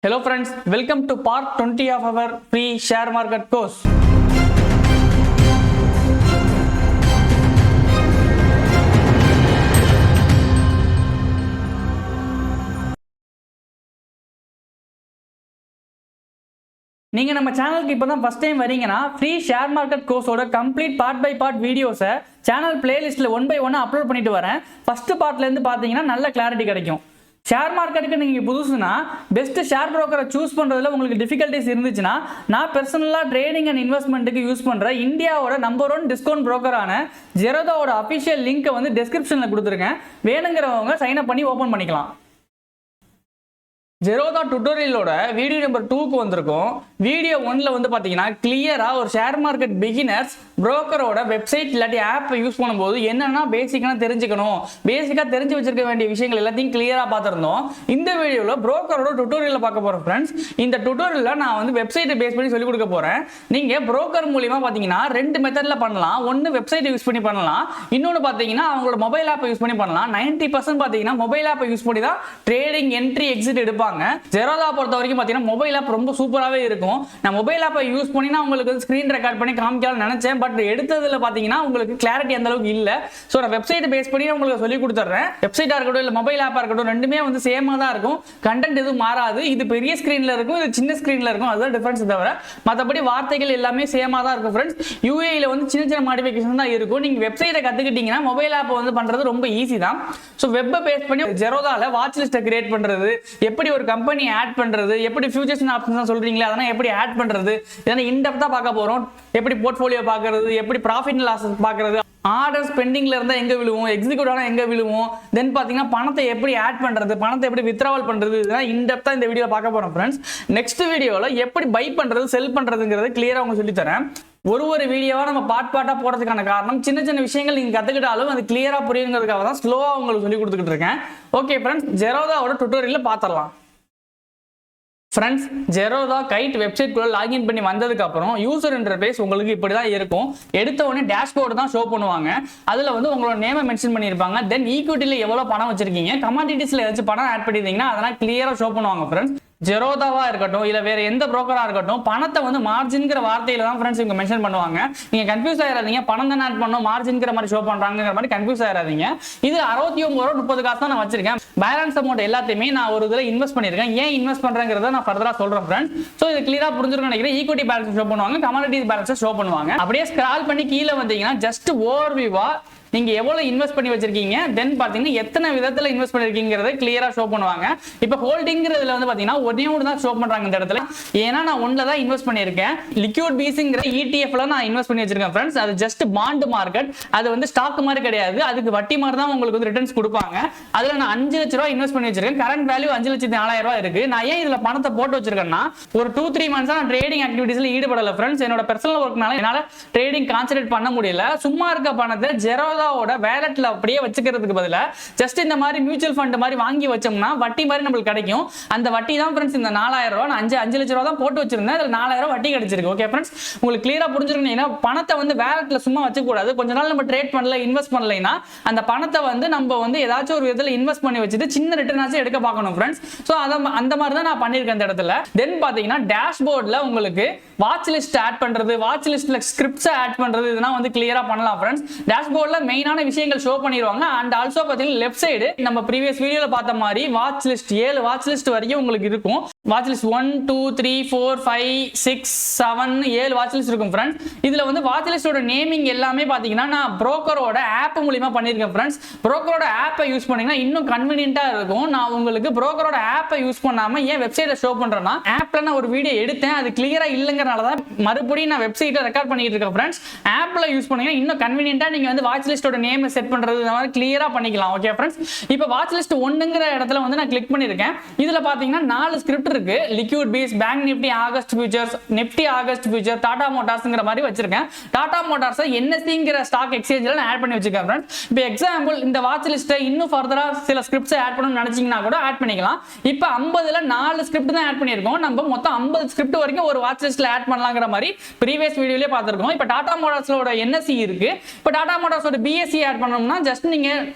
Hello friends, welcome to part 20 of our free share market course. நீங்க நம்ம சேனலுக்கு இப்பதான் ஃபர்ஸ்ட் டைம் வரீங்கன்னா ஃப்ரீ ஷேர் மார்க்கெட் கோர்ஸோட கம்ப்ளீட் பார்ட் பை பார்ட் வீடியோஸை சேனல் பிளேலிஸ்ட்ல 1 by 1 அப்லோட் பண்ணிட்டு வரேன். ஃபர்ஸ்ட் பார்ட்ல இருந்து பாத்தீங்கன்னா நல்ல கிளாரிட்டி கிடைக்கும். ஷேர் மார்க்கெட்டுக்கு நீங்க புதுசுனா பெஸ்ட் ஷேர் புரோக்கரை சூஸ் பண்றதுல உங்களுக்கு டிஃபிகல்ட்டிஸ் இருந்துச்சுன்னா நான் பர்சனலா ட்ரேடிங் அண்ட் இன்வெஸ்ட்மெண்ட்டுக்கு யூஸ் பண்ற இந்தியாவோட நம்பர் 1 டிஸ்கவுண்ட் புரோக்கரான ஜெரோதாவோட அபிஷியல் லிங்கை வந்து டிஸ்கிரிப்ஷன்ல கொடுத்துருக்கேன். வேணுங்கிறவங்க சைன் அப் பண்ணி ஓபன் பண்ணிக்கலாம். ஜெரோதா டுட்டோரியலோட வீடியோ நம்பர் 2க்கு வந்திருக்கும். வீடியோ 1ல வந்து பாத்தீங்கன்னா கிளியரா ஒரு ஷேர் மார்க்கெட் பிகினர்ஸ் புரோக்கரோட வெப்சைட் இல்லாட்டி ஆப்பை யூஸ் பண்ணும்போது என்னன்னா பேசிக்கா தெரிஞ்சுக்கணும், பேசிக்கா தெரிஞ்சு வச்சிருக்க வேண்டிய விஷயங்கள் எல்லாத்தையும் கிளியரா பார்த்திருந்தோம். இந்த வீடியோல புரோக்கரோட டுட்டோரியல பார்க்க போறோம் ஃப்ரெண்ட்ஸ். இந்த டுட்டோரியல்ல நான் வந்து வெப்சைட்டை பேஸ் பண்ணி சொல்லி கொடுக்க போறேன். நீங்க புரோக்கர் மூலமா பாத்தீங்கன்னா 2 மெத்தட்ல பண்ணலாம். ஒன்னு வெப்சைட் யூஸ் பண்ணி பண்ணலாம், இன்னொன்னு பாத்தீங்கன்னா அவங்களோட மொபைல் ஆப்பை யூஸ் பண்ணி பண்ணலாம். 90% பாத்தீங்கன்னா மொபைல் ஆப்பை யூஸ் பண்ணி தான் ட்ரேடிங் என்ட்ரி எக்ஸிட் எடுப்பாங்க. ஜெரோதா பொறுத்த வரைக்கும் பாத்தீங்கன்னா மொபைல் ஆப் ரொம்ப சூப்பராகவே இருக்கும். நான் மொபைல் ஆப்பை யூஸ் பண்ணி நான் உங்களுக்கு ஸ்கிரீன் ரெக்கார்ட் பண்ணி காமிக்கலாம்னு நினைச்சேன். பட் எடுத்ததுல பாத்தீங்கன்னா உங்களுக்கு கிளாரிட்டி அந்த அளவுக்கு இல்ல. சோ நான் வெப்சைட் பேஸ் பண்ணி உங்களுக்கு சொல்லி கொடுத்துறேன். வெப்சைட்டா இருக்கட்டும் இல்ல மொபைல் ஆப்பா இருக்கட்டும் ரெண்டுமே வந்து சேமா தான் இருக்கும். கண்டென்ட் எதுவும் மாறாது. இது பெரிய ஸ்கிரீன்ல இருக்கும், இது சின்ன ஸ்கிரீன்ல இருக்கும். அதுதான் டிஃபரன்ஸ் தவிர மற்றபடி வார்த்தைகள் எல்லாமே சேமா தான் இருக்கும் ஃப்ரெண்ட்ஸ். யூஏல வந்து சின்ன சின்ன மாடிஃபிகேஷன் தான் இருக்கும். நீங்க வெப்சைட்டை கத்துக்கிட்டீங்கன்னா மொபைல் ஆப் வந்து பண்றது ரொம்ப ஈஸி தான். சோ வெப்பை பேஸ் பண்ணி ஜெரோதால வாட்ச் லிஸ்ட்டை கிரியேட் பண்றது, எப்படி ஒரு கம்பெனி ஆட் பண்றது, எப்படி ஃபியூச்சர்ஸ் அண்ட் ஆப்ஷன்ஸ் சொல்றீங்களா அதெல்லாம் எப்படி ஆட் பண்றது, இதெல்லாம் இன் டெப்தா பார்க்க போறோம். எப்படி போர்ட்ஃபோலியோ பார்க்கிறது, எப்படி ப்ராஃபிட் அண்ட் லாஸ் பார்க்கிறது, ஆர்டர்ஸ் பெண்டிங்ல இருந்தா எங்க விழுவும், எக்ஸிக்யூட் ஆனா எங்க விழுவும், தென் பாத்தீங்கன்னா பணத்தை எப்படி ஆட் பண்றது, பணத்தை எப்படி வித்ட்ராவல் பண்றது, இதெல்லாம் இன் டெப்தா இந்த வீடியோல பார்க்க போறோம் ஃப்ரெண்ட்ஸ். நெக்ஸ்ட் வீடியோல எப்படி பை பண்றது, செல் பண்றதுங்கிறது கிளியரா உங்களுக்கு சொல்லி தரேன். ஒரு வீடியோவா நம்ம பார்ட்டா போறதுக்கான காரணம் சின்ன சின்ன விஷயங்கள் நீங்க கத்துக்கிட்டாலும் அது கிளியரா புரியுங்கிறதுக்காக தான் ஸ்லோவா உங்களுக்கு சொல்லி கொடுத்துக்கிட்டு இருக்கேன். ஓகே ஃப்ரெண்ட்ஸ், ஜெரோதாவோட டுட்டோரியல்ல பாத்திரலாம். ஃப்ரெண்ட்ஸ், ஜெரோதா கைட் வெப்சைட் குள்ள லாகின் பண்ணி வந்ததுக்கு அப்புறம் யூசர் இன்டர்ஃபேஸ் உங்களுக்கு இப்படி தான் இருக்கும். எடுத்த உடனே டேஷ்போர்டு தான் ஷோ பண்ணுவாங்க. அதுல வந்து உங்களோட நேமை மென்ஷன் பண்ணியிருப்பாங்க. தென் ஈக்விட்டில எவ்வளவு பணம் வச்சிருக்கீங்க, கமாடிட்டிஸ்ல ஏதாச்சும் பணம் ஆட் பண்ணிருந்தீங்கன்னா அதெல்லாம் கிளியரா ஷோ பண்ணுவாங்க ஃப்ரெண்ட்ஸ். ஜெரோதாவா இருக்கட்டும் இல்ல வேற எந்த புரோக்கரா இருக்கட்டும் பணத்தை வந்து மார்ஜின்ங்கிற வார்த்தையில தான் ஃப்ரெண்ட்ஸ் இவங்க மென்ஷன் பண்ணுவாங்க. நீங்க கன்ஃபியூஸ் ஆயிராதீங்க, பணம் தான் ஆட் பண்ணணும் மார்ஜின்ங்கிற மாதிரி ஷோ பண்றாங்கிற மாதிரி கன்ஃபியூஸ் ஆயிராதீங்க. இது 69.30 காசு தான் நான் வச்சிருக்கேன். பேலன்ஸ் அமௌண்ட் எல்லாத்தையுமே நான் ஒரு இதுல இன்வெஸ்ட் பண்ணிருக்கேன். ஏன் இன்வெஸ்ட் பண்றேங்கிறத நான் ஃபர்தரா சொல்றேன் ஃப்ரெண்ட்ஸ். சோ இது கிளியரா புரிஞ்சிருக்கும்னு நினைக்கிறேன். ஈக்விட்டி பேலன்ஸ் ஷோ பண்ணுவாங்க, கமாடிட்டிஸ் பேலன்ஸ் ஷோ பண்ணுவாங்க. அப்படியே ஸ்க்ரால் பண்ணி கீழே வந்தீங்கன்னா ஜஸ்ட் ஓவர்வியூவா நீங்க எவ்வளவு இன்வெஸ்ட் பண்ணி வச்சிருக்கீங்க, தென் பாத்தீங்கன்னா எத்தனை விதத்துல இன்வெஸ்ட் பண்ணிருக்கீங்கறத கிளியரா ஷோ பண்ணுவாங்க. இப்போ ஹோல்டிங்கிறதுல வந்து பாத்தீங்கன்னா ஒண்ணே ஒன்று தான் ஷோ பண்றாங்க இந்த இடத்துல. ஏன்னா நான் ஒன்ல தான் இன்வெஸ்ட் பண்ணிருக்கேன். லிக்விட் பீஸ்ங்கிற ETF-ல நான் இன்வெஸ்ட் பண்ணி வச்சிருக்கேன் ஃப்ரெண்ட்ஸ். அது ஜஸ்ட் பாண்ட் மார்க்கெட், அது வந்து ஸ்டாக் மாதிரி கிடையாது. அதுக்கு வட்டி மாதிரி தான் உங்களுக்கு வந்து ரிட்டர்ன்ஸ் கொடுப்பாங்க. அதுல நான் 5 லட்சம் ரூபாய் இன்வெஸ்ட் பண்ணி வச்சிருக்கேன். கரண்ட் வேல்யூ 5,04,000 ரூபாய் இருக்கு. நான் ஏன் இதுல பணத்தை போட்டு வச்சிருக்கேன்னா ஒரு 2-3 மந்த்ஸா நான் ட்ரேடிங் ஆக்டிவிட்டீஸ்ல ஈடுபடல ஃப்ரெண்ட்ஸ். என்னோட பர்சனல் ஒர்க்னால என்னால ட்ரேடிங் கான்சென்ட்ரேட் பண்ண முடியல. சும்மா இருக்க பணத்தை ஜெரோதாவோட வேலட்ல அப்படியே வச்சுக்கிறதுக்கு பதிலா ஜஸ்ட் இந்த மாதிரி மியூச்சுவல் ஃபண்ட் மாதிரி வாங்கி வச்சோம்னா வட்டி மாதிரி நமக்கு கிடைக்கும். அந்த வட்டி தான் ஃப்ரெண்ட்ஸ் இந்த 4,000 ரூபாய். நான் 5 லட்சம் ரூபாய் தான் போட்டு வச்சிருந்தேன். அதுல 4,000 வட்டி கிடைச்சிருக்கு. ஓகே ஃப்ரெண்ட்ஸ், உங்களுக்கு கிளியரா புரிஞ்சிருக்கணும். ஏன்னா பணத்தை வந்து வேலட்ல சும்மா வச்சுக்க கூடாது. கொஞ்ச நாள் நம்ம ட்ரேட் பண்ணல, இன்வெஸ்ட் பண்ணலைன்னா அந்த பணத்தை வந்து நம்ம வந்து ஏதாச்சும் ஒரு விதத்துல இன்வெஸ்ட் பண்ணி வச்சுட்டு சின்ன ரிட்டர்ன் ஆச்சு எடுக்க பார்க்கணும் ஃப்ரெண்ட்ஸ். சோ அந்த மாதிரி தான் நான் பண்ணிருக்கேன் இந்த இடத்துல. தென் பாத்தீங்கன்னா டேஷ்போர்ட்ல உங்களுக்கு வாட்ச் லிஸ்ட் ஆட் பண்றது, வாட்ச் லிஸ்ட்ல ஸ்கிரிப்ட்ஸ் ஆட் பண்றது, இதெல்லாம் வந்து கிளியரா பண்ணலாம் ஃப்ரெண்ட்ஸ். டேஷ்போர்ட்ல மெயினான விஷயங்கள் ஷோ பண்ணிடுவாங்க. அண்ட் ஆல்சோ பாத்தீங்கன்னா லெஃப்ட் சைடு நம்ம ப்ரீவியஸ் வீடியோல பார்த்த மாதிரி வாட்ச் லிஸ்ட் 7 வாட்ச் லிஸ்ட் வரைக்கும் உங்களுக்கு இருக்கும். வாட்ச் லிஸ்ட் 1 2 3 4 5 6 7 7 வாட்ச் லிஸ்ட் இருக்கும் ஃப்ரெண்ட்ஸ். இதுல வந்து வாட்ச் லிஸ்டோட நேமிங் எல்லாமே பாத்தீங்கன்னா நான் புரோக்கரோட ஆப் மூலமா பண்ணிருக்கேன் ஃப்ரெண்ட்ஸ். புரோக்கரோட ஆப்பை யூஸ் பண்ணீங்கன்னா இன்னும் கன்வீனியன்ட்டா இருக்கும். நான் உங்களுக்கு புரோக்கரோட ஆப்பை யூஸ் பண்ணாம ஏன் வெப்சைட்டை ஷோ பண்றேன்னா ஆப்ல நான் ஒரு வீடியோ எடுத்தேன், அது கிளியரா இல்லங்கறனால தான் மறுபடியும் நான் வெப்சைட்டை ரெக்கார்ட் பண்ணிட்டு இருக்கேன் ஃப்ரெண்ட்ஸ். ஆப்ல யூஸ் பண்ணீங்கன்னா இன்னும் கன்வீனியன்ட்டா நீங்க வந்து வாட்ச் லிஸ்டோட நேம் செட் பண்றது இந்த மாதிரி கிளியரா பண்ணிக்கலாம். ஓகே ஃப்ரெண்ட்ஸ், இப்போ வாட்ச் லிஸ்ட் 1ங்கிற இடத்துல வந்து நான் கிளிக் பண்ணிருக்கேன். இதுல பாத்தீங்கன்னா 4 ஸ்கிரிப்ட் இருக்கு. Liquid bees, bank nifty, August futures, nifty August future, Tata மோட்டார்ஸ்ங்கிற மாதிரி வச்சிருக்கேன். டாடா மோட்டார்ஸ் NSE-ங்கிற ஸ்டாக் எக்ஸ்சேஞ்சில நான் ஆட் பண்ணி வச்சிருக்கேன் ஃப்ரெண்ட்ஸ். இப்போ எக்ஸாம்பிள் இந்த வாட்ச் லிஸ்ட்டை இன்னும் ஃபர்தரா சில ஸ்கிரிப்ட்ஸ் ஆட் பண்ணணும்னு நினைச்சீங்கன்னா கூட ஆட் பண்ணிக்கலாம். இப்போ 50ல 4 ஸ்கிரிப்ட் தான் ஆட் பண்ணிருக்கோம். நம்ம மொத்தம் 50 ஸ்கிரிப்ட் வரைக்கும் ஒரு வாட்ச் லிஸ்ட்ல ஆட் பண்ணலாங்கிற மாதிரி ப்ரீவியஸ் வீடியோலயே பார்த்திருக்கோம். இப்போ டாடா மோட்டார்ஸோட NSE இருக்கு. இப்போ டாடா மோட்டார்ஸோட BSE ஆட் பண்ணணும்னா ஜஸ்ட் நீங்க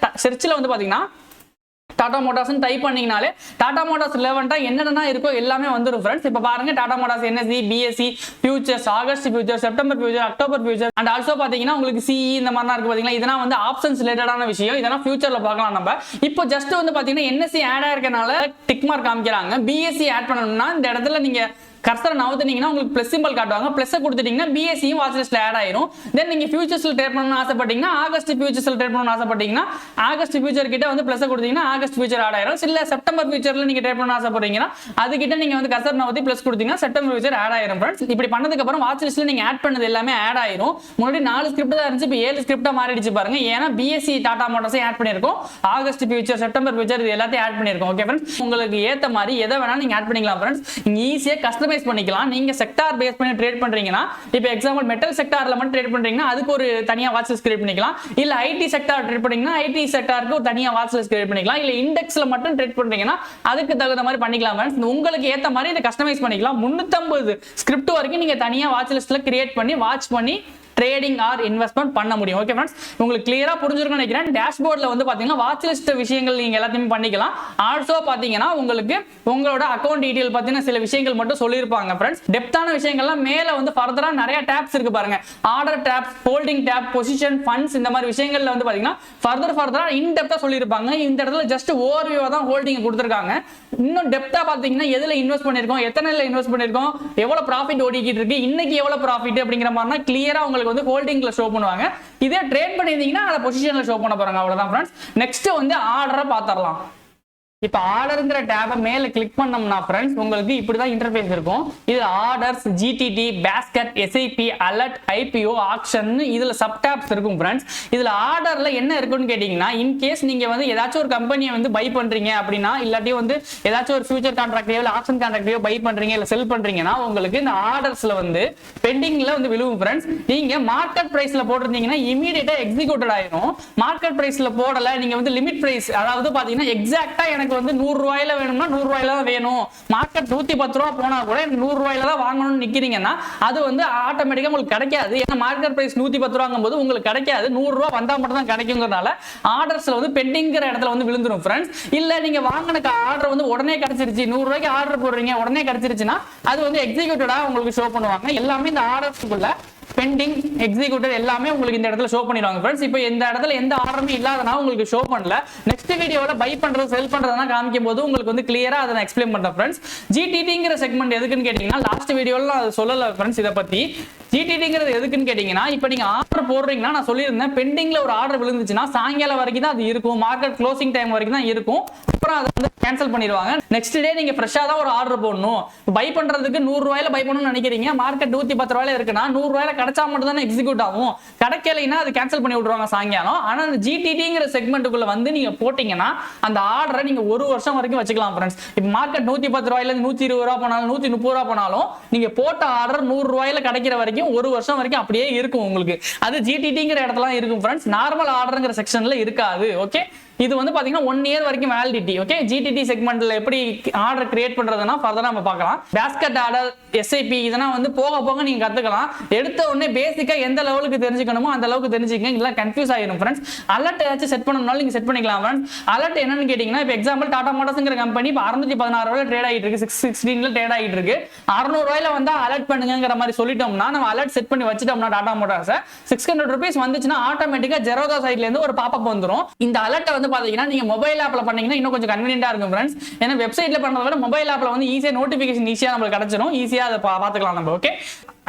சர்ச்ல வந்து பாத்தீங்கன்னா டாடா மோட்டார்ஸ் டைப் பண்ணீங்கனாலே டாடா மோட்டார்ஸ் ரிலவெண்டா என்னென்ன இருக்கோ எல்லாமே வந்துரும் फ्रेंड्स. இப்போ பாருங்க Tata Motors NSE, BSE futures, August future, September future, October future and also பாத்தீங்கன்னா உங்களுக்கு சிஇ இந்த மாதிரிலாம் இருக்கு பாத்தீங்களா. இதெல்லாம் வந்து ஆப்ஷன்ஸ் ரிலேட்டடான விஷயம். இதெல்லாம் ஃபியூச்சர்ல பார்க்கலாம் நம்ம. இப்போ ஜஸ்ட் வந்து பாத்தீங்கன்னா என்எஸ்சி ஆட் ஆயிருக்கனால டிக் மார்க் காமிக்கிறாங்க. பிஎஸ்சி ஆட் பண்ணணும்னா இந்த இடத்துல நீங்க கர்சரை நவுத்துனீங்கன்னா உங்களுக்கு பிளஸ் சிம்பிள் காட்டுவாங்க. பிளஸ் கொடுத்துட்டீங்கன்னா பிஎஸ்சியும் வாட்ச் லிஸ்ட்ல ஆட் ஆயிரும். தென் நீங்க ஃபியூச்சர்ஸ்ல ட்ரேட் பண்ணணும்னு ஆசைப்பட்டீங்கன்னா ஆகஸ்ட் ஃபியூச்சர்ஸ்ல ட்ரேட் பண்ணணும்னு ஆசைப்பட்டீங்கன்னா ஆகஸ்ட் ஃபியூச்சர் கிட்ட வந்து பிளஸ் கொடுத்தீங்கன்னா ஆகஸ்ட் ஃபியூச்சர் ஆட் ஆயிரும். இல்ல செப்டம்பர் ஃபியூச்சர்ல நீங்க ட்ரேட் பண்ணணும்னு ஆசைப்படுறீங்கன்னா அது கிட்ட நீங்க வந்து கர்சர் நவுத்தி பிளஸ் கொடுத்தீங்கன்னா செப்டம்பர் ஃபியூச்சர் ஆட் ஆயிரும் फ्रेंड्स. இப்படி பண்ணதுக்கு அப்புறம் வாட்ச் லிஸ்ட்ல நீங்க ஆட் பண்ணது எல்லாமே ஆட் ஆயிரும். முன்னாடி 4 ஸ்கிரிப்ட் தான் இருந்துச்சு, இப்போ 7 ஸ்கிரிப்டா மாறிடுச்சு பாருங்க. ஏன்னா பிஎஸ்சி டாடா மோட்டார்ஸ் ஆட் பண்ணிருக்கோம், ஆகஸ்ட் ஃபியூச்சர், செப்டம்பர் ஃபியூச்சர் இது எல்லாத்தையும் ஆட் பண்ணிருக்கோம். ஓகே फ्रेंड्स, உங்களுக்கு ஏத்த மாதிரி எதை வேணா நீங்க ஆட் பண்ணிக்கலாம் फ्रेंड्स. நீங்க ஈஸியா கஸ்டமைஸ் பண்ணிக்கலாம். நீங்க செக்டார் பேஸ் பண்ணி ட்ரேட் பண்றீங்கன்னா இப்போ எக்ஸாம்பிள் மெட்டல் செக்டார்ல மட்டும் ட்ரேட் பண்றீங்கன்னா அதுக்கு ஒரு தனியா வாட்ச் லிஸ்ட் கிரியேட் பண்ணிக்கலாம். இல்ல ஐடி செக்டார் ட்ரேட் பண்றீங்கன்னா ஐடி செக்டாருக்கு ஒரு தனியா வாட்ச் லிஸ்ட் கிரியேட் பண்ணிக்கலாம். இல்ல இண்டெக்ஸ்ல மட்டும் ட்ரேட் பண்றீங்கன்னா அதுக்கு தகுந்த மாதிரி பண்ணிக்கலாம் फ्रेंड्स. உங்களுக்கு ஏத்த மாதிரி இத கஸ்டமைஸ் பண்ணிக்கலாம். 350 ஸ்கிரிப்ட் வரைக்கும் நீங்க தனியா வாட்ச் லிஸ்ட்ல கிரியேட் பண்ணி வாட்ச் பண்ணி ட்ரேடிங் ஆர் இன்வெஸ்ட்மெண்ட் பண்ண முடியும். ஓகே फ्रेंड्स, உங்களுக்கு கிளியரா புரிஞ்சிருக்கும்னு நினைக்கிறேன். டேஷ்போர்ட்ல வந்து பாத்தீங்கன்னா வாட்ச் லிஸ்ட் விஷயங்கள் நீங்க எல்லாத்தையும் பண்ணிக்கலாம். ஆல்சோ பாத்தீங்கன்னா உங்களுக்கு உங்களோட அக்கவுண்ட் டீடைல் பத்தின சில விஷயங்கள் மட்டும் சொல்லிருப்பாங்க फ्रेंड्स. டெப்தான விஷயங்கள்லாம் மேல வந்து ஃபர்தரா நிறைய டாப்ஸ் இருக்கு பாருங்க. Order tops, holding top, position, funds இந்த மாதிரி விஷயங்கள்ல வந்து பாத்தீங்கன்னா ஃபர்தரா இன் டெப்தா சொல்லிருப்பாங்க. இந்த இடத்துல ஜஸ்ட் ஓவர்வியூவா தான் ஹோல்டிங் கொடுத்திருக்காங்க. இன்னும் டெப்தா பாத்தீங்கன்னா எதுல இன்வெஸ்ட் பண்ணிருக்கோம், எத்தனைல இன்வெஸ்ட் பண்ணிருக்கோம், எவ்வளவு ப்ராஃபிட் ஓடிக்கிட்டு இருக்கு, இன்னைக்கு எவ்வளவு ப்ராஃபிட் அப்படிங்கிற மாதிரி கிளியரா உங்களுக்கு வந்து ஹோல்டிங்ல ஷோ பண்ணுவாங்க. இதே ட்ரேட் பண்ணிருந்தீங்கன்னா அத பொசிஷன்ல ஷோ பண்ண போறாங்க. அவ்வளவுதான் फ्रेंड्स. நெக்ஸ்ட் வந்து ஆர்டரை பாத்தறலாம். இப்போ ஆர்டர்ங்கற டேபை மேல கிளிக் பண்ணோம்னா फ्रेंड्स உங்களுக்கு இப்படி தான் இன்டர்ஃபேஸ் இருக்கும். இதுல orders, GTT, basket, SIP, alert, IPO, action இதுல சப் டாப்ஸ் இருக்கும் फ्रेंड्स. இதுல ஆர்டர்ல என்ன இருக்குன்னு கேட்டிங்கன்னா இன் கேஸ் நீங்க வந்து ஏதாச்சும் ஒரு கம்பெனியை வந்து பை பண்றீங்க அப்படினா இல்லாட்டி வந்து ஏதாச்சும் ஒரு ஃபியூச்சர் கான்ட்ராக்ட்டையோ இல்ல ஆப்ஷன் கான்ட்ராக்ட்டையோ பை பண்றீங்க இல்ல செல் பண்றீங்கன்னா உங்களுக்கு இந்த ஆர்டர்ஸ்ல வந்து பெண்டிங்ல வந்து விழுவும் फ्रेंड्स. நீங்க மார்க்கெட் பிரைஸ்ல போட்டுருந்தீங்கன்னா இமிடியேட்டா எக்ஸிக்யூட்டட் ஆயிடும். மார்க்கெட் பிரைஸ்ல போடல, நீங்க வந்து லிமிட் பிரைஸ் அதாவது பாத்தீங்கன்னா எக்ஸாக்ட்டா எனக்கு வந்து 100 ரூபாயில வேணும்னா 100 ரூபாயில தான் வேணும். மார்க்கெட் 110 ரூபாய் போனா கூட 100 ரூபாயில தான் வாங்கணும்னு நிக்கிறீங்கன்னா அது வந்து ஆட்டோமேட்டிக்கா உங்களுக்கு கிடைக்காது. ஏன்னா மார்க்கெட் பிரைஸ் 110 ரூபாங்கும்போது உங்களுக்கு கிடைக்காது. 100 ரூபாய் வந்தா மட்டும் தான் கிடைக்கும்ங்கறனால ஆர்டர்ஸ்ல வந்து பெண்டிங்கிற இடத்துல வந்து விழுந்துரும் फ्रेंड्स. இல்ல நீங்க வாங்குன ஆர்டர் வந்து உடனே கிடைச்சிருச்சு, 100 ரூபாய்க்கு ஆர்டர் போடுறீங்க உடனே கிடைச்சிருச்சுனா அது வந்து எக்ஸிக்யூட்டடா உங்களுக்கு ஷோ பண்ணுவாங்க. எல்லாமே இந்த ஆர்டர்ஸ்க்குள்ள பெண்டிங், எக்ஸிக்யூட்டட் எல்லாமே உங்களுக்கு இந்த இடத்துல ஷோ பண்ணிடுவாங்க फ्रेंड्स. இப்போ இந்த இடத்துல எந்த ஆர்டருமே இல்லாதனால உங்களுக்கு ஷோ பண்ணல. நெக்ஸ்ட் வீடியோல பை பண்றது செல் பண்றதுனா காமிக்கும் போது உங்களுக்கு வந்து கிளியரா அதை நான் எக்ஸ்பிளைன் பண்றேன் फ्रेंड्स. ஜிடிடிங்கற செக்மெண்ட் எதுக்குன்னு கேட்டிங்கன்னா லாஸ்ட் வீடியோல நான் அதை சொல்லல फ्रेंड्स. இத பத்தி ஜிடிடிங்கிறது எதுக்குன்னு கேட்டிங்கன்னா இப்போ நீங்க ஆர்டர் போடுறீங்கன்னா நான் சொல்லியிருந்தேன் பெண்டிங்ல ஒரு ஆர்டர் விழுந்துச்சுன்னா சாயங்காலம் வரைக்கும் தான் அது இருக்கும், மார்க்கெட் க்ளோசிங் டைம் வரைக்கும் தான் இருக்கும். அப்புறம் அதை வந்து கேன்சல் பண்ணிடுவாங்க. நெக்ஸ்ட் டே நீங்க ஃப்ரெஷ்ஷா தான் ஒரு ஆர்டர் போடணும். பை பண்றதுக்கு 100 ரூபாயில பை பண்ணணும்னு நினைக்கிறீங்க, மார்க்கெட் 110 ரூபாயில இருக்குன்னா 100 ரூபாயில கிடைச்சா மட்டும் தானே எக்ஸிக்யூட் ஆகும். கிடைக்கலைன்னா அது கேன்சல் பண்ணி விட்டுருவாங்க சாயங்காலம். ஆனா அந்த ஜிடிடிங்கிற செக்மெண்ட்டுக்குள்ள வந்து நீங்க போட்டீங்கன்னா அந்த ஆர்டரை நீங்க 1 வருஷம் வரைக்கும் வச்சுக்கலாம் फ्रेंड्स. இப்போ மார்க்கெட் 110 ரூபாயில இருந்து 120 ரூபாய் போனாலும் 130 ரூபாய் போனாலும் நீங்க போட்ட ஆர்டர் 100 ரூபாயில கிடைக்கிற வரைக்கும் 1 வருஷம் வரைக்கும் அப்படியே இருக்கும் உங்களுக்கு. அது ஜிடிடிங்கிற இடத்துல இருக்கும் फ्रेंड्स. நார்மல் ஆர்டர்ங்கிற செக்ஷன்ல இருக்காது. ஓகே, இது வந்து பாத்தீங்கன்னா 1 இயர் வரைக்கும் வேலிடிட்டி. ஓகே, ஜிடிடி செக்மெண்ட்ல எப்படி ஆர்டர் கிரியேட் பண்றதுன்னா ஃபர்தரா நம்ம பார்க்கலாம். பாஸ்கெட் ஆர்டர், எஸ்ஐபி இதெல்லாம் வந்து போக போக நீங்க கத்துக்கலாம். எடுத்த உடனே பேசிக்கா எந்த லெவலுக்கு தெரிஞ்சுக்கணுமோ அந்த அளவுக்கு தெரிஞ்சுக்கங்க, இல்ல கன்ஃபியூஸ் ஆயிடும் फ्रेंड्स. அலர்ட் ஏதாச்சும் செட் பண்ணனும்னாலும் நீங்க செட் பண்ணிக்கலாம் फ्रेंड्स. அலர்ட் என்னன்னு கேட்டிங்கன்னா இப்போ எக்ஸாம்பிள் டாடா மோட்டார்ஸ்ங்கற கம்பெனி இப்போ 616 ரூபாயில ட்ரேட் ஆயிட்டு இருக்கு, 616ல ட்ரேட் ஆயிட்டு இருக்கு. 600 ரூபாயில வந்தா அலர்ட் பண்ணுங்கங்கற மாதிரி சொல்லிட்டோம்னா நம்ம அலர்ட் செட் பண்ணி வச்சிட்டோம்னா டாடா மோட்டார்ஸ் 600 ரூபீஸ் வந்துச்சுன்னா ஆட்டோமேட்டிக்கா ஜெரோதா சைடுல இருந்து ஒரு பாப் அப் வந்துரும். இந்த அலர்ட் வந்து பாத்தீங்கன்னா நீங்க மொபைல் ஆப்ல பண்ணீங்கன்னா இன்னும் கொஞ்சம் கன்வீனியன்ட்டா இருக்கும் फ्रेंड्स. ஏன்னா வெப்சைட்ல பண்றத விட மொபைல் ஆப்ல வந்து ஈஸியா நோட்டிபிகேஷன் ஈஸியா நமக்கு கிடைச்சிரும், ஈஸியா அதை பாத்துக்கலாம் நம்ம. ஓகே,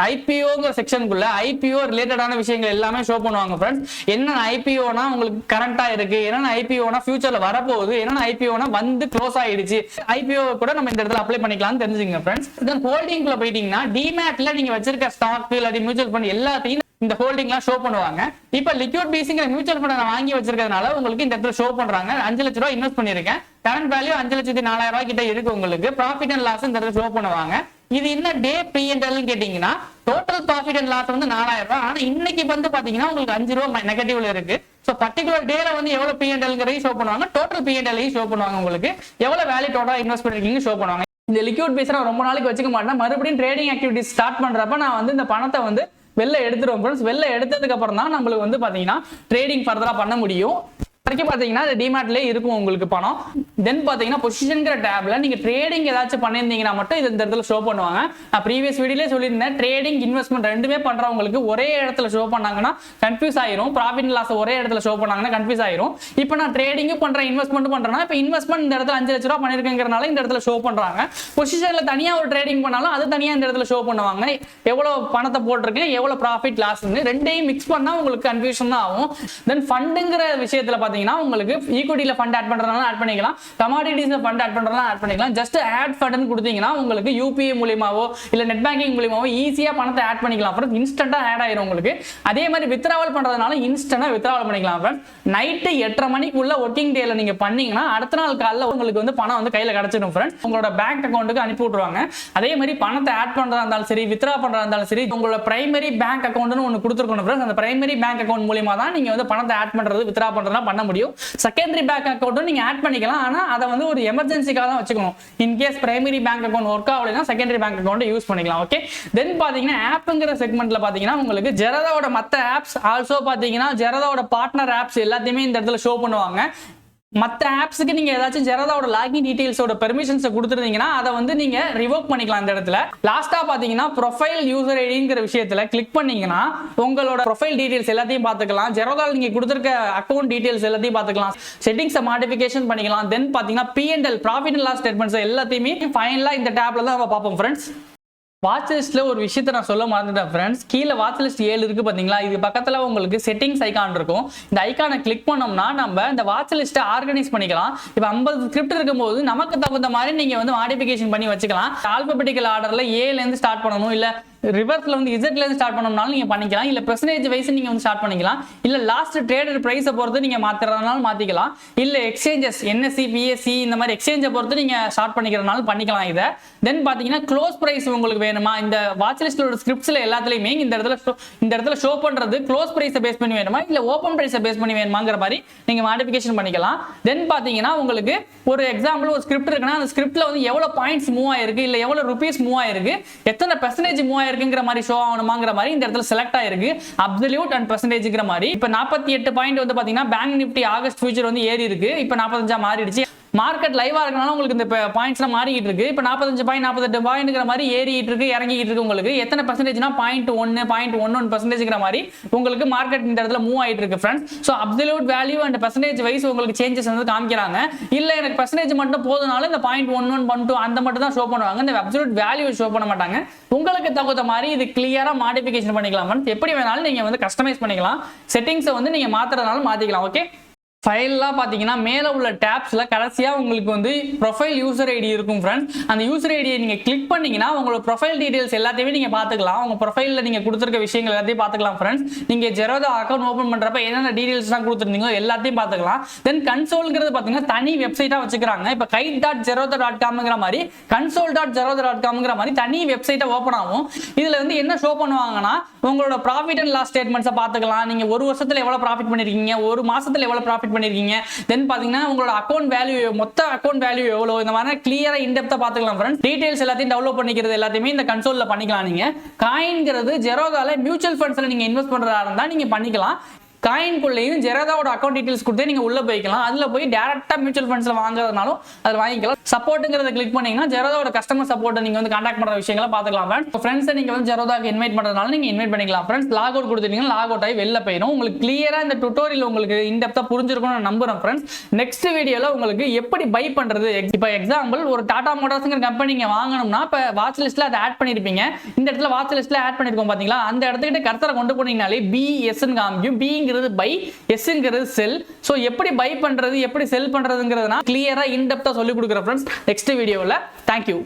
ஐபிஓங்கிற செக்ஷனுக்குள்ள ஐபிஓ ரிலேட்டடான விஷயங்கள் எல்லாமே ஷோ பண்ணுவாங்க फ्रेंड्स. என்ன ஐபிஓனா உங்களுக்கு கரண்டா இருக்கு, என்ன ஐபிஓனா ஃபியூச்சர்ல வரப்போகுது, என்ன ஐபிஓனா வந்து க்ளோஸ் ஆயிடுச்சு, ஐபிஓ கூட நம்ம இந்த இடத்துல அப்ளை பண்ணிக்கலாம்னு தெரிஞ்சுக்கங்க फ्रेंड्स. தென் ஹோல்டிங்ல போயிட்டீங்கன்னா டிமேட்ல நீங்க வச்சிருக்க ஸ்டாக் இல்லாட்டி மியூச்சுவல் ஃபண்ட் எல்லாத்தையும் இந்த ஹோல்டிங்லாம் ஷோ பண்ணுவாங்க. இப்போ லிக்விட் பேசிங்கிற மியூச்சுவல் ஃபண்ட் நான் வாங்கி வச்சிருக்கிறதுனால உங்களுக்கு இந்த இடத்துல ஷோ பண்றாங்க. 5 லட்சம் ரூபாய் இன்வெஸ்ட் பண்ணிருக்கேன், கரண்ட் வேல்யூ 5,04,000 ரூபாய் கிட்ட இருக்கு. உங்களுக்கு ப்ராஃபிட் அண்ட் லாஸ் இந்த இடத்துல ஷோ பண்ணுவாங்க. இது என்ன டே P&L கேட்டீங்கன்னா டோட்டல் ப்ராஃபிட் அண்ட் லாஸ் வந்து 4,000 ரூபாய். ஆனா இன்னைக்கு வந்து பாத்தீங்கன்னா உங்களுக்கு 5 ரூபாய் நெகட்டிவ்ல இருக்கு. சோ பர்టిక్యులர் டேல வந்து எவ்வளவு P&L ஷோ பண்ணுவாங்க, டோட்டல் P&L ஷோ பண்ணுவாங்க. உங்களுக்கு எவ்வளவு வேல்யூ டோட்டலா இன்வெஸ்ட் பண்ணிருக்கீங்க ஷோ பண்ணுவாங்க. இந்த லிக்விட் பேஸ் நான் ரொம்ப நாளைக்கு வச்சுக்க மாட்டேன். மறுபடியும் ட்ரேடிங் ஆக்டிவிட்டி ஸ்டார்ட் பண்றப்ப நான் வந்து இந்த பணத்தை வந்து வெளில எடுத்துருவோம் फ्रेंड्स. வெளில எடுத்ததுக்கு அப்புறம் தான் நம்மளுக்கு வந்து பாத்தீங்கன்னா ட்ரேடிங் ஃபர்தரா பண்ண முடியும். வரைக்கும் பாத்தீங்கன்னா டிமேட்லயே இருக்கும் உங்களுக்கு பணம். தென் பாத்தீங்கன்னா பொசிஷன்ங்கிற டேப்ல நீங்க ட்ரேடிங் ஏதாச்சும் பண்ணிருந்தீங்கன்னா மட்டும் இது இந்த இடத்துல ஷோ பண்ணுவாங்க. நான் ப்ரீவியஸ் வீடியோலயே சொல்லியிருந்தேன், ட்ரேடிங் இன்வெஸ்ட்மெண்ட் ரெண்டுமே பண்றவங்களுக்கு ஒரே இடத்துல ஷோ பண்ணாங்கன்னா கன்ஃபியூஸ் ஆயிரும். ப்ராஃபிட் அண்ட் லாஸ் ஒரே இடத்துல ஷோ பண்ணாங்கன்னா கன்ஃபியூஸ் ஆயிரும். இப்போ நான் ட்ரேடிங்கும் பண்றேன், இன்வெஸ்ட்மெண்ட் பண்றேன்னா இப்போ இன்வெஸ்ட்மெண்ட் இந்த இடத்துல 5 லட்ச ரூபாய் பண்ணிருக்கேங்கிறனால இந்த இடத்துல ஷோ பண்றாங்க. பொசிஷன்ல தனியா ஒரு ட்ரேடிங் பண்ணாலும் அது தனியா இந்த இடத்துல ஷோ பண்ணுவாங்க. எவ்வளவு பணத்தை போட்டிருக்கேன், எவ்வளவு ப்ராஃபிட் லாஸ், ரெண்டையும் மிக்ஸ் பண்ணா உங்களுக்கு கன்ஃபியூஷன் தான் ஆகும். தென் ஃபண்டுங்கிற விஷயத்துல பாத்தீங்கன்னா உங்களுக்கு ஈக்விட்டில ஃபண்ட் ஆட் பண்றதுனால ஆட் பண்ணிக்கலாம், கமாடிட்டிஸ்ல ஃபண்ட் ஆட் பண்றதுனால ஆட் பண்ணிக்கலாம். ஜஸ்ட் ஆட் ஃபண்ட் கொடுத்தீங்கன்னா உங்களுக்கு யூபிஐ மூலமாவோ இல்ல நெட் பேங்கிங் மூலமாவோ ஈஸியா பணத்தை ஆட் பண்ணிக்கலாம் ஃப்ரெண்ட்ஸ். இன்ஸ்டன்ட்டா ஆட் ஆயிரும் உங்களுக்கு. அதே மாதிரி வித்ட்ராவல் பண்றதுனால இன்ஸ்டன்ட்டா வித்ட்ராவல் பண்ணிக்கலாம் ஃப்ரெண்ட்ஸ். நைட் 8:30 மணிக்குள்ள ஒர்க்கிங் டேல நீங்க பண்ணீங்கன்னா அடுத்த நாள் காலையில உங்களுக்கு வந்து பணம் வந்து கையில கிடைச்சிடும் ஃப்ரெண்ட்ஸ். உங்களோட பேங்க் அக்கௌண்ட்டுக்கு அனுப்பி விட்டுருவாங்க. அதே மாதிரி பணத்தை ஆட் பண்றதா இருந்தாலும் சரி, வித்ட்ரா பண்றதா இருந்தாலும் சரி, உங்களோட பிரைமரி பேங்க் அக்கௌண்ட்னு ஒன்னு கொடுத்துருக்கணும் ஃப்ரெண்ட்ஸ். அந்த பிரைமரி பேங்க் அக்கௌண்ட் மூலமா தான் நீங்க வந்து பணத்தை ஆட் பண்றது, வித்ட்ரா பண்றதா பண்ண முடியும். செகண்டரி பேங்க் அக்கௌண்ட்டும் நீங்க ஆட் பண்ணிக்கலாம். ஆனா அதை வந்து ஒரு எமர்ஜென்சிக்காக தான் வச்சுக்கணும். In case primary bank account work ஆகலைன்னா செகண்டரி பேங்க் அக்கௌண்ட் யூஸ் பண்ணிக்கலாம். ஓகே. தென் பாத்தீங்கன்னா ஆப்ங்கிற செக்மெண்ட்ல பாத்தீங்கன்னா உங்களுக்கு ஜெரோதாவோட மத்த ஆப்ஸ், ஆல்சோ பாத்தீங்கன்னா ஜெரோதாவோட பார்ட்னர் ஆப்ஸ் எல்லாத்தையுமே இந்த இடத்துல ஷோ பண்ணுவாங்க. மற்ற ஆப்ஸ்க்கு நீங்க ஏதாச்சும் ஜெரோதாவோட லாகின் டீடைல்ஸோட பெர்மிஷன்ஸ் கொடுத்துருந்தீங்கன்னா அதை வந்து நீங்க ரிவோக் பண்ணிக்கலாம் இந்த இடத்துல. லாஸ்டா பாத்தீங்கன்னா ப்ரொஃபைல் யூசர் ஐடிங்கிற விஷயத்துல கிளிக் பண்ணீங்கன்னா உங்களோட ப்ரொஃபைல் டீடைல்ஸ் எல்லாத்தையும் பார்த்துக்கலாம். ஜெரோதால நீங்க கொடுத்துருக்க அக்கௌண்ட் டீடைல்ஸ் எல்லாத்தையும் பார்த்துக்கலாம். செட்டிங்ஸை மாடிஃபிகேஷன் பண்ணிக்கலாம். தென் பாத்தீங்கன்னா P&L profit and loss statements எல்லாத்தையுமே ஃபைனலா இந்த டேப்ல தான் நம்ம பார்ப்போம் ஃப்ரெண்ட்ஸ். வாட்ச் லிஸ்ட்ல ஒரு விஷயத்தை நான் சொல்ல மறந்துட்டேன் ஃப்ரெண்ட்ஸ். கீழே வாட்ச் லிஸ்ட் 7 இருக்கு பாத்தீங்களா, இது பக்கத்துல உங்களுக்கு செட்டிங்ஸ் ஐகான் இருக்கும். இந்த ஐகானை கிளிக் பண்ணோம்னா நம்ம இந்த வாட்ச் லிஸ்ட்டை ஆர்கனைஸ் பண்ணிக்கலாம். இப்போ 50 ஸ்கிரிப்ட் இருக்கும்போது நமக்கு தகுந்த மாதிரி நீங்க வந்து மாடிஃபிகேஷன் பண்ணி வச்சுக்கலாம். ஆல்பபெட்டிக்கல் ஆர்டர்ல ஏல இருந்து ஸ்டார்ட் பண்ணணும், இல்ல ரிவர்ஸ்ல வந்து இசட்ல இருந்து ஸ்டார்ட் பண்ணணும்னாலும் நீங்க பண்ணிக்கலாம். இல்ல பெர்சன்டேஜ் வைஸ் நீங்க வந்து ஸ்டார்ட் பண்ணிக்கலாம். இல்ல லாஸ்ட் ட்ரேடட் பிரைஸை பொறுத்து நீங்க மாத்துறதுனாலும் மாத்திக்கலாம். இல்ல எக்ஸ்சேஞ்சஸ் NSE PSE இந்த மாதிரி எக்ஸ்சேஞ்சை பொறுத்து நீங்க ஸ்டார்ட் பண்ணிக்கிறதுனாலும் பண்ணிக்கலாம் இதை. தென் பாத்தீங்கன்னா க்ளோஸ் பிரைஸ் உங்களுக்கு வேணுமா, இந்த வாட்ச் லிஸ்ட்ல ஸ்கிரிப்ட்ஸ்ல எல்லாத்துலயுமே இந்த இடத்துல ஷோ பண்றது க்ளோஸ் பிரைஸை பேஸ் பண்ணி வேணுமா இல்ல ஓபன் பிரைஸை பேஸ் பண்ணி வேணுமாங்கிற மாதிரி நீங்க மாடிஃபிகேஷன் பண்ணிக்கலாம். தென் பாத்தீங்கன்னா உங்களுக்கு ஒரு எக்ஸாம்பிள் ஒரு ஸ்கிரிப்ட் இருக்குன்னா அந்த ஸ்கிரிப்ட்ல வந்து எவ்வளவு பாயிண்ட்ஸ் மூவ் ஆயிருக்கு, இல்ல எவ்வளவு ருபீஸ் மூவ் ஆயிருக்கு, எத்தனை பெர்சன்டேஜ் மூவ் இருக்குங்கிற மாதிரி ஷோ ஆகணுமாங்கிற மாதிரி இந்த இடத்துல செலக்ட் ஆயிருக்கு. அப்சல்யூட் அண்ட் பெர்சன்டேஜ்ங்கிற மாதிரி இப்போ 48 பாயிண்ட் வந்து பாத்தீங்கன்னா பேங்க் நிஃப்டி ஆகஸ்ட் ஃபியூச்சர் வந்து ஏறி இருக்கு. இப்போ 45 மாறிடுச்சு. மார்க்கெட் லைவா இருக்கனால உங்களுக்கு இந்த பாயிண்ட்ஸ்லாம் மாறிக்கிட்டு இருக்கு. இப்போ 45 பாயிண்ட் 48 பாயிண்ட்ங்கிற மாதிரி ஏறிட்டு இருக்கு, இறங்கிட்டு இருக்கு. உங்களுக்கு எத்தனை பெர்சன்டேஜ்னா 0.11% மாதிரி உங்களுக்கு மார்க்கெட் இந்த இடத்துல மூவ் ஆயிட்டு இருக்கு friends. So absolute value and percentage wise உங்களுக்கு சேஞ்சஸ் வந்து காமிக்கிறாங்க. இல்ல எனக்கு பெர்சன்டேஜ் மட்டும் போதுனால இந்த 0.11 0.2 அந்த மட்டும் தான் ஷோ பண்ணுவாங்க. இந்த அப்சல்யூட் வேல்யூ ஷோ பண்ண மாட்டாங்க. உங்களுக்கு தகுந்த மாதிரி இது கிளியரா மாடிஃபிகேஷன் பண்ணிக்கலாம் ஃப்ரெண்ட்ஸ். எப்படி வேணாலும் நீங்க வந்து கஸ்டமைஸ் பண்ணிக்கலாம். செட்டிங்ஸை வந்து நீங்க மாத்துறதுனால மாத்திக்கலாம். ஓகே. ஃபைல்லாம் பார்த்தீங்கன்னா மேலே உள்ள டேப்ஸில் கடைசியாக உங்களுக்கு வந்து ப்ரொஃபைல் யூசர் ஐடி இருக்கும் ஃப்ரெண்ட்ஸ். அந்த யூசர் ஐடியை நீங்கள் கிளிக் பண்ணிங்கன்னா உங்களோட ப்ரொஃபைல் டீடைல்ஸ் எல்லாத்தையுமே நீங்கள் பார்த்துக்கலாம். உங்கள் ப்ரொஃபைலில் நீங்கள் கொடுத்துருக்க விஷயங்கள் எல்லாத்தையும் பார்த்துக்கலாம் ஃப்ரெண்ட்ஸ். நீங்கள் ஜெரோதா அக்கௌண்ட் ஓப்பன் பண்ணுறப்ப என்னென்ன டீடைல்ஸ்லாம் கொடுத்துருந்தீங்களோ எல்லாத்தையும் பார்த்துக்கலாம். தென் கன்சோல்ங்கிறது பார்த்தீங்கன்னா தனி வெப்சைட்டாக வச்சுக்கிறாங்க. இப்போ kite.zerodha.comங்கிற மாதிரி console.zerodha.comங்கிற மாதிரி தனி வெப்சைட்டை ஓப்பன் ஆகும். இதில் வந்து என்ன ஷோ பண்ணுவாங்கன்னா உங்களோட ப்ராஃபிட் அண்ட் லாஸ் ஸ்டேட்மெண்ட்ஸை பார்த்துக்கலாம். நீங்கள் ஒரு வருஷத்தில் எவ்வளோ ப்ராஃபிட் பண்ணியிருக்கீங்க, ஒரு மாசத்தில் எவ்வளோ ப்ராஃபிட் பண்ணிருக்கீங்க, தென் பாத்தீங்கன்னா உங்களோட அக்கவுண்ட் வேல்யூ, மொத்த அக்கவுண்ட் வேல்யூ எவ்வளவு, இந்த மாதிரி கிளியரா இன்டெப்தா பாத்துக்கலாம் ஃப்ரெண்ட்ஸ். டீடைல்ஸ் எல்லாத்தையும் டவுன்லோட் பண்ணிக்கிறது எல்லாத்தையுமே இந்த கன்சோல்ல பண்ணிக்கலாம். நீங்க காயின்ங்கிறது ஜெரோதால மியூச்சுவல் ஃபண்ட்ஸ்ல நீங்க இன்வெஸ்ட் பண்றதா இருந்தா நீங்க பண்ணிக்கலாம். காயின்குள்ளேயும் ஜெரோதாவோட அக்கௌண்ட் டீடைல்ஸ் கொடுத்து நீங்க உள்ள போய்க்கலாம். அதுல போய் டைரக்டா மியூச்சுவல் ஃபண்ட்ஸ்ல வாங்குறதுனாலும் அதை வாங்கிக்கலாம். சப்போர்ட்ங்கிறத கிளிக் பண்ணீங்கன்னா ஜெரோதாவோட கஸ்டமர் சப்போர்ட் நீங்க வந்து கான்டாக்ட் பண்ற விஷயங்களை பார்த்துக்கலாம் ஃப்ரெண்ட்ஸ். ஃப்ரெண்ட்ஸை நீங்க வந்து ஜெரோதாக்கு இன்வைட் பண்றதுனால நீங்க இன்வைட் பண்ணிக்கலாம் ஃப்ரெண்ட்ஸ். லாக் அவுட் கொடுத்துட்டீங்கன்னா லாக் அவுட் ஆகி வெளில போயிடும். உங்களுக்கு கிளியரா இந்த டுட்டோரியல் உங்களுக்கு இன்டெப்தா புரிஞ்சிருக்கும்னு நான் நம்புறேன் ஃப்ரெண்ட்ஸ். நெக்ஸ்ட் வீடியோல உங்களுக்கு எப்படி பை பண்றது, இப்போ எக்ஸாம்பிள் ஒரு டாடா மோட்டார்ஸ்ங்கிற கம்பெனி நீங்க வாங்கணும்னா இப்போ வாட்ச் லிஸ்ட்ல அதை ஆட் பண்ணிருப்பீங்க. இந்த இடத்துல வாட்ச் லிஸ்ட்ல ஆட் பண்ணிருக்கோம் பாத்தீங்களா, அந்த இடத்துக்கிட்ட கர்சரை கொண்டு போனீங்கனாலே BS ன்னு காமிக்கும். Bங்கிறது பை, எஸ்ங்கிறது செல். சோ எப்படி பை பண்றது எப்படி செல் பண்றதுங்கிறதுனா கிளியரா இன்டெப்தா சொல்லி கொடுக்குறேன் ஃப்ரெண்ட்ஸ் நெக்ஸ்ட் வீடியோல. தேங்க்யூ.